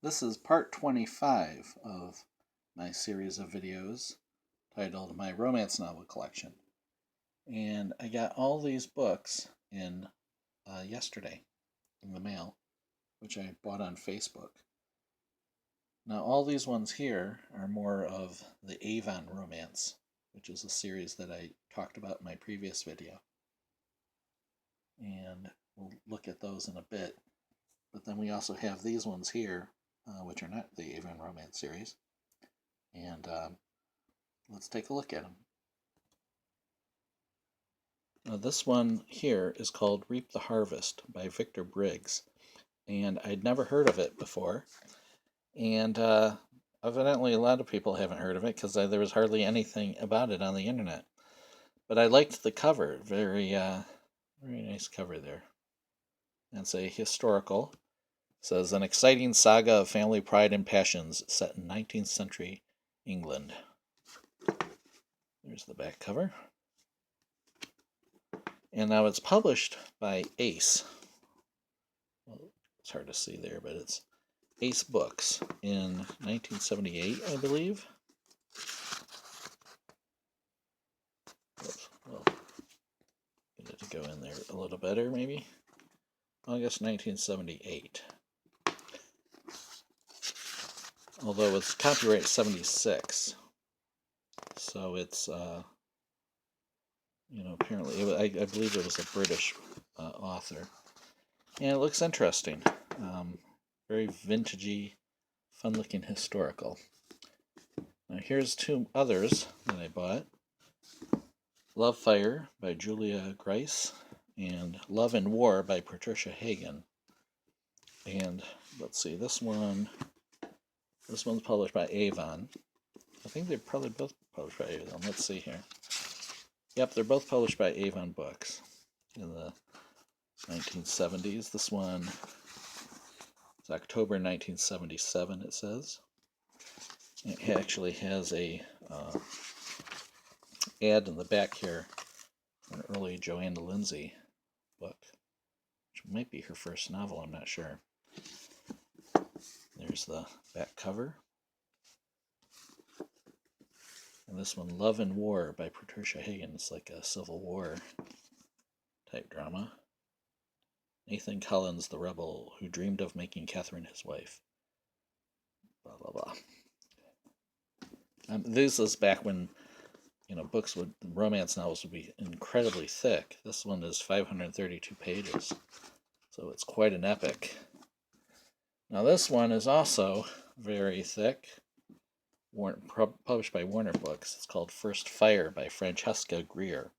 This is part 25 of my series of videos titled My Romance Novel Collection. And I got all these books in yesterday in the mail, which I bought on Facebook. Now all these ones here are more of the Avon Romance, which is a series that I talked about in my previous video. And we'll look at those in a bit. But then we also have these ones here, which are not the Avon Romance series. And let's take a look at them. Now this one here is called Reap the Harvest by Victor Briggs. And I'd never heard of it before. And evidently a lot of people haven't heard of it because there was hardly anything about it on the internet. But I liked the cover. Very nice cover there. And it's a historical. It says, an exciting saga of family pride and passions set in 19th century England. There's the back cover. And now it's published by Ace. Well, it's hard to see there, but it's Ace Books in 1978, I believe. Well, get it to go in there a little better, maybe. August 1978. Although it's copyright 76. So it's, apparently, I believe it was a British author. And it looks interesting. Very vintagey, fun-looking historical. Now here's two others that I bought. Love Fire by Julia Grice and Love and War by Patricia Hagen. And let's see, this one's published by Avon. I think they're probably both published by Avon. Let's see here. Yep, they're both published by Avon Books in the 1970s. This one is October 1977, it says. It actually has a ad in the back here for an early Joanna Lindsay book, which might be her first novel, I'm not sure. There's the back cover. And this one, Love and War by Patricia Hagen. It's like a Civil War type drama. Nathan Collins, the rebel who dreamed of making Catherine his wife. Blah, blah, blah. This is back when, romance novels would be incredibly thick. This one is 532 pages. So it's quite an epic. Now this one is also very thick. Published by Warner Books. It's called First Fire by Francesca Greer.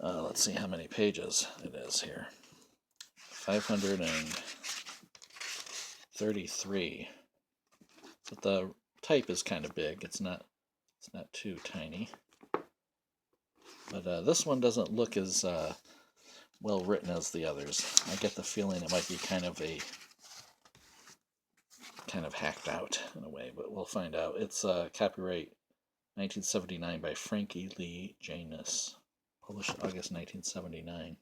Let's see how many pages it is here. 533. But the type is kind of big. It's not too tiny. But this one doesn't look as well written as the others. I get the feeling it might be kind of hacked out in a way, but we'll find out. It's copyright 1979 by Frankie Lee Janus, published August 1979.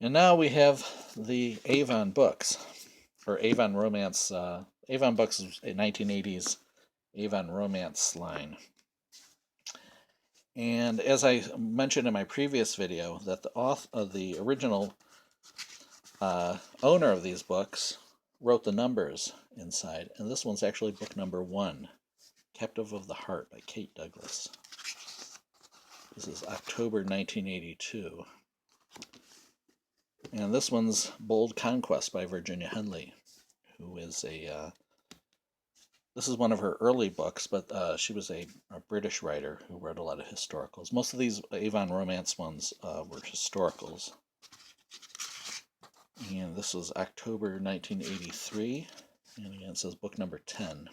And now we have the Avon Books, or Avon Romance. Avon Books is a 1980s Avon Romance line. And as I mentioned in my previous video, that the original owner of these books wrote the numbers inside, and this one's actually book number 1, Captive of the Heart by Kate Douglas. This is October 1982. And this one's Bold Conquest by Virginia Henley, who is this is one of her early books, but she was a British writer who wrote a lot of historicals. Most of these Avon Romance ones were historicals. And this was October 1983. And again, it says book number 10.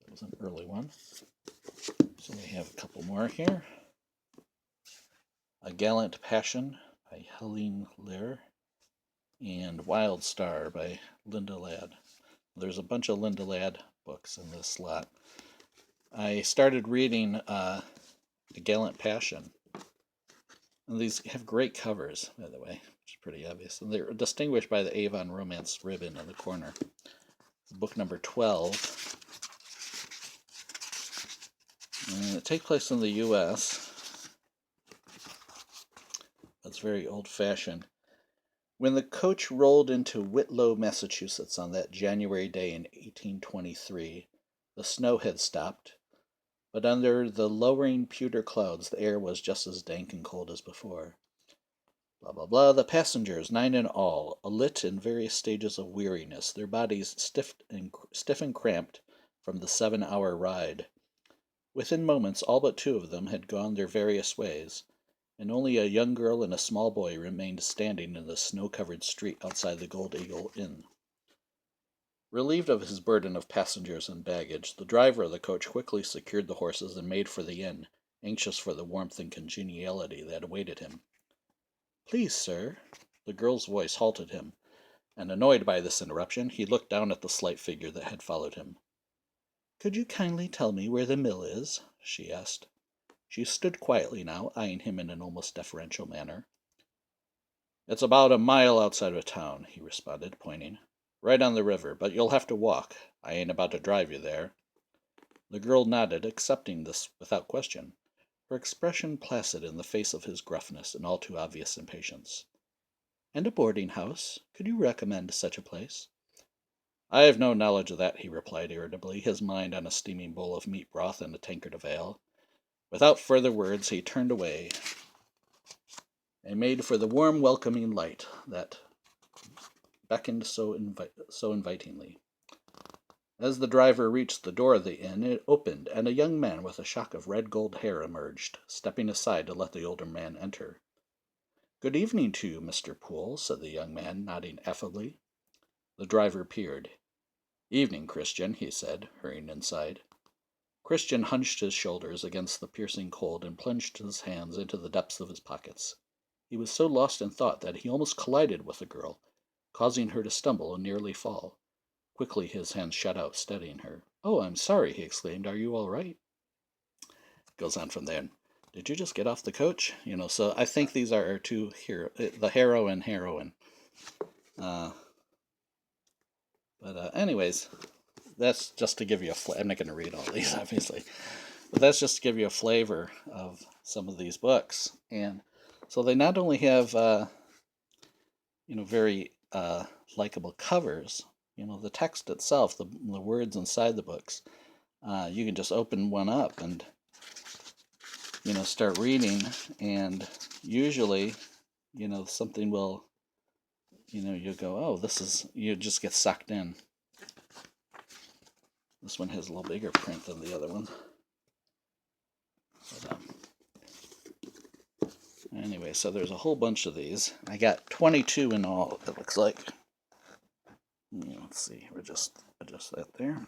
It was an early one. So we have a couple more here. A Gallant Passion by Helene Lear. And Wild Star by Linda Ladd. There's a bunch of Linda Ladd books in this lot. I started reading A Gallant Passion. And these have great covers, by the way, which It's pretty obvious. And they're distinguished by the Avon Romance ribbon in the corner. Book number 12. And it takes place in the U.S. It's very old-fashioned. When the coach rolled into Whitlow, Massachusetts on that January day in 1823, the snow had stopped, but under the lowering pewter clouds the air was just as dank and cold as before. Blah, blah, blah. The passengers, 9 in all, alit in various stages of weariness, their bodies stiff and cramped from the 7-hour ride. Within moments all but 2 of them had gone their various ways, and only a young girl and a small boy remained standing in the snow-covered street outside the Gold Eagle Inn. Relieved of his burden of passengers and baggage, the driver of the coach quickly secured the horses and made for the inn, anxious for the warmth and congeniality that awaited him. "Please, sir." The girl's voice halted him, and annoyed by this interruption, he looked down at the slight figure that had followed him. "Could you kindly tell me where the mill is?" she asked. She stood quietly now, eyeing him in an almost deferential manner. "It's about a mile outside of town," he responded, pointing. "Right on the river, but you'll have to walk. I ain't about to drive you there." The girl nodded, accepting this without question, her expression placid in the face of his gruffness and all too obvious impatience. "And a boarding-house? Could you recommend such a place?" "I have no knowledge of that," he replied irritably, his mind on a steaming bowl of meat broth and a tankard of ale. Without further words he turned away and made for the warm, welcoming light that beckoned so invitingly. As the driver reached the door of the inn, it opened, and a young man with a shock of red gold hair emerged, stepping aside to let the older man enter. "Good evening to you, Mr. Poole," said the young man, nodding affably. The driver peered. "Evening, Christian," he said, hurrying inside. Christian hunched his shoulders against the piercing cold and plunged his hands into the depths of his pockets. He was so lost in thought that he almost collided with the girl, causing her to stumble and nearly fall. Quickly his hands shot out, steadying her. "Oh, I'm sorry," he exclaimed. "Are you all right?" Goes on from there. "Did you just get off the coach?" So I think these are our two here, the hero and heroine. Anyways, that's just to give you I'm not going to read all these, obviously. But that's just to give you a flavor of some of these books. And so they not only have, very likable covers, the text itself, the words inside the books, you can just open one up and, start reading. And usually, something will, you'll go, oh, you just get sucked in. This one has a little bigger print than the other one. But, anyway, so there's a whole bunch of these. I got 22 in all, it looks like. Let's see, we'll just adjust that there.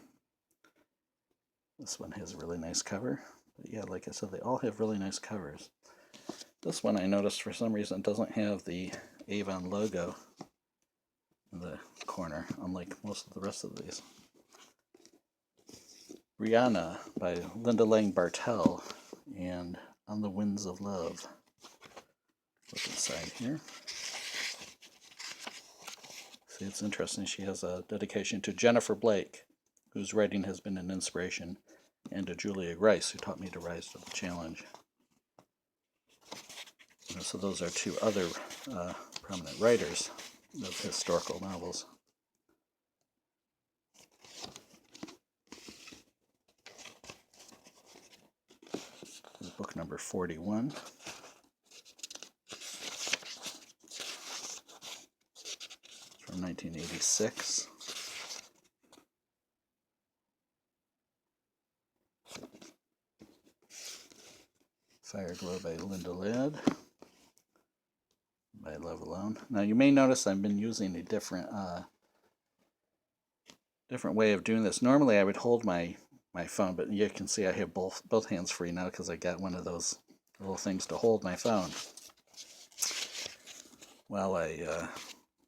This one has a really nice cover. But yeah, like I said, they all have really nice covers. This one I noticed for some reason doesn't have the Avon logo in the corner, unlike most of the rest of these. Rihanna by Linda Lang Bartell and On the Winds of Love. Look inside here. See, it's interesting. She has a dedication to Jennifer Blake, whose writing has been an inspiration, and to Julia Grice, who taught me to rise to the challenge. So those are 2 other prominent writers of historical novels. This is book number 41. From 1986. Fireglow by Linda Ladd. By Love Alone. Now you may notice I've been using a different way of doing this. Normally I would hold my phone, but you can see I have both hands free now because I got one of those little things to hold my phone while I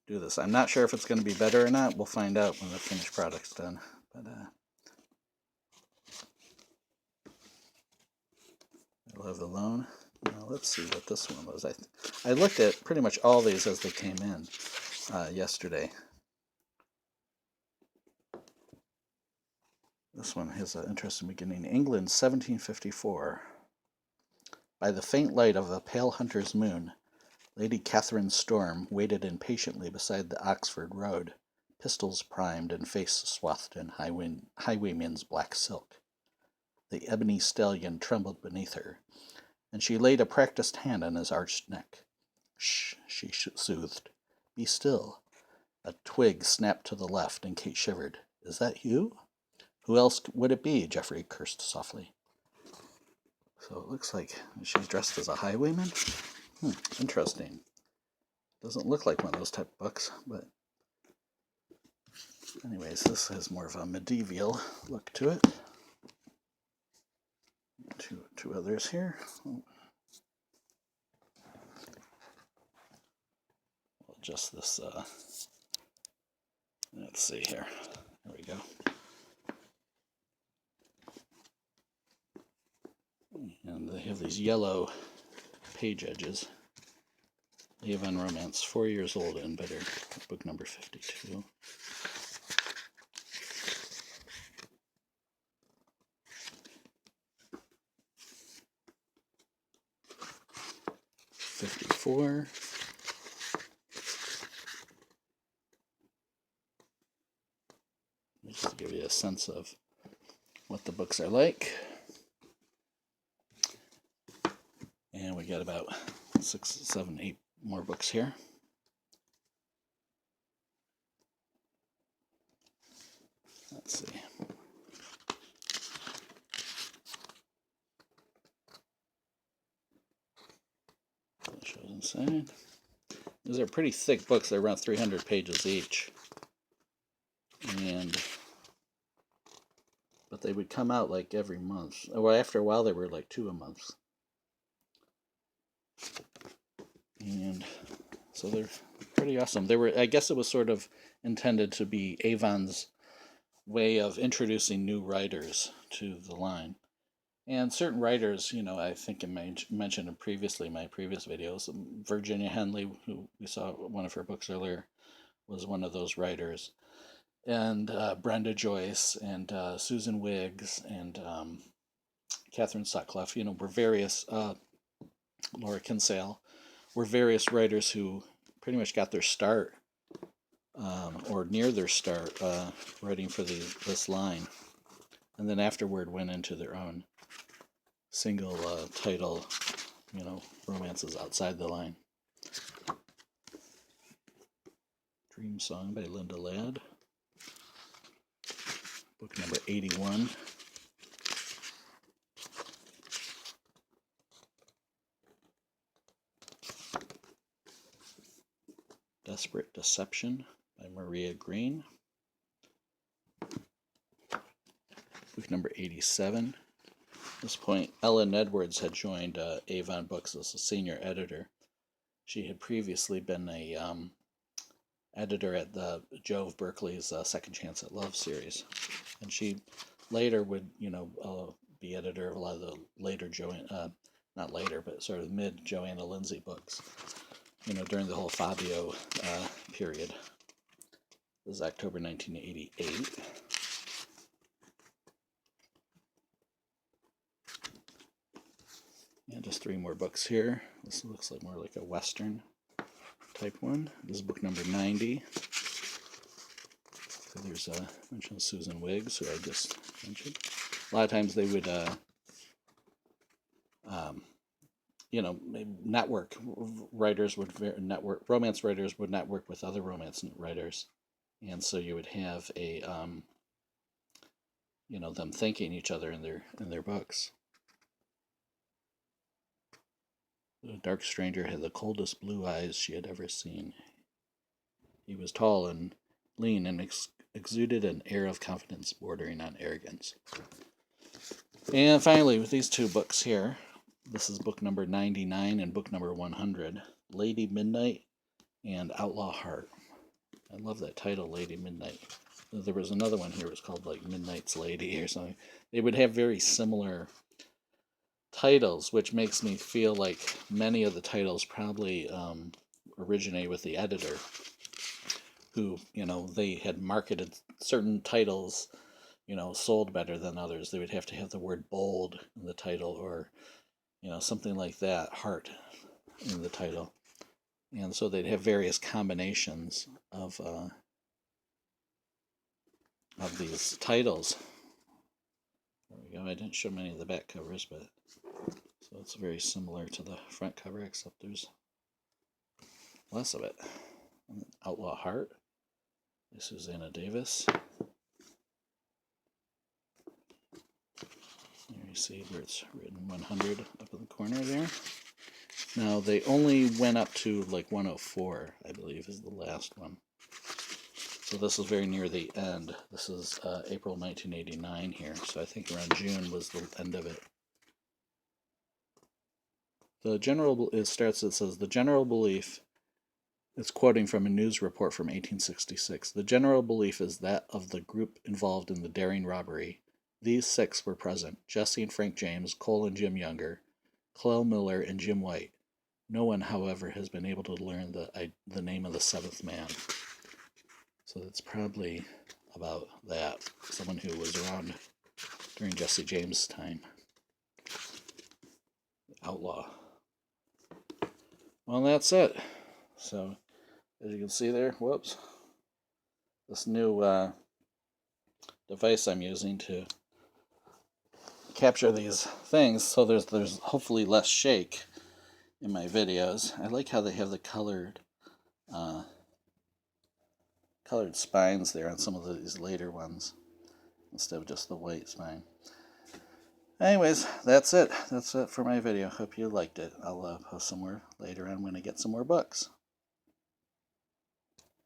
do this. I'm not sure if it's going to be better or not. We'll find out when the finished product's done. But I Love Alone. Now let's see what this one was. I looked at pretty much all these as they came in yesterday. This one has an interesting beginning. England, 1754. By the faint light of a pale hunter's moon, Lady Catherine Storm waited impatiently beside the Oxford road, pistols primed and face swathed in highwayman's black silk. The ebony stallion trembled beneath her, and she laid a practised hand on his arched neck. "Shh," she soothed. "Be still." A twig snapped to the left, and Kate shivered. "Is that you?" "Who else would it be?" Geoffrey cursed softly. So it looks like she's dressed as a highwayman? Interesting. Doesn't look like one of those type of books, but anyways, this has more of a medieval look to it. Two others here. I'll adjust this. Let's see here. There we go. And they have these yellow page edges. Avon Romance, 4 years old and better. Book number 52. '54. Just to give you a sense of what the books are like. And we got about 6, 7, 8 more books here. Let's see. That shows inside. These are pretty thick books. They're around 300 pages each. But they would come out like every month. Well, after a while, they were like 2 a month. And so they're pretty awesome. They were, I guess it was sort of intended to be Avon's way of introducing new writers to the line. And certain writers, I think I mentioned previously in my previous videos, Virginia Henley, who we saw one of her books earlier, was one of those writers. And Brenda Joyce and Susan Wiggs and Catherine Sutcliffe, were various, Laura Kinsale, were various writers who pretty much got their start, or near their start, writing for this line. And then afterward went into their own single title, romances outside the line. Dream Song by Linda Ladd. Book number 81. Desperate Deception by Maria Green. Book number 87. At this point, Ellen Edwards had joined Avon Books as a senior editor. She had previously been a editor at the Jove Berkeley's Second Chance at Love series. And she later would, be editor of a lot of the later not later, but sort of mid Joanna Lindsay books, during the whole Fabio period. This is October 1988. And just 3 more books here. This looks like more like a Western type one. This is book number 90. So there's mention of Susan Wiggs, who I just mentioned. A lot of times they would, network writers would network. Romance writers would network with other romance writers, and so you would have a, them thanking each other in their books. The dark stranger had the coldest blue eyes she had ever seen. He was tall and lean and exuded an air of confidence bordering on arrogance. And finally, with these 2 books here, this is book number 99 and book number 100, Lady Midnight and Outlaw Heart. I love that title, Lady Midnight. There was another one here, it was called like Midnight's Lady or something. They would have very similar titles, which makes me feel like many of the titles probably originate with the editor, who, they had marketed certain titles, sold better than others. They would have to have the word bold in the title, or, something like that, heart in the title. And so they'd have various combinations of these titles. There we go. I didn't show many of the back covers, but so it's very similar to the front cover, except there's less of it. Outlaw Heart by Susanna Davis. There you see where it's written 100 up in the corner there. Now they only went up to like 104, I believe, is the last one. So this is very near the end. This is April 1989 here, so I think around June was the end of it. It says, the general belief, it's quoting from a news report from 1866, the general belief is that of the group involved in the daring robbery. These 6 were present: Jesse and Frank James, Cole and Jim Younger, Clell Miller and Jim White. No one, however, has been able to learn the name of the 7th man. So it's probably about that. Someone who was around during Jesse James' time. Outlaw. Well, that's it. So, as you can see there, whoops. This new device I'm using to capture these things, so there's hopefully less shake in my videos. I like how they have the colored spines there on some of these later ones, instead of just the white spine. Anyways, that's it. That's it for my video. Hope you liked it. I'll post some more later on when I get some more books.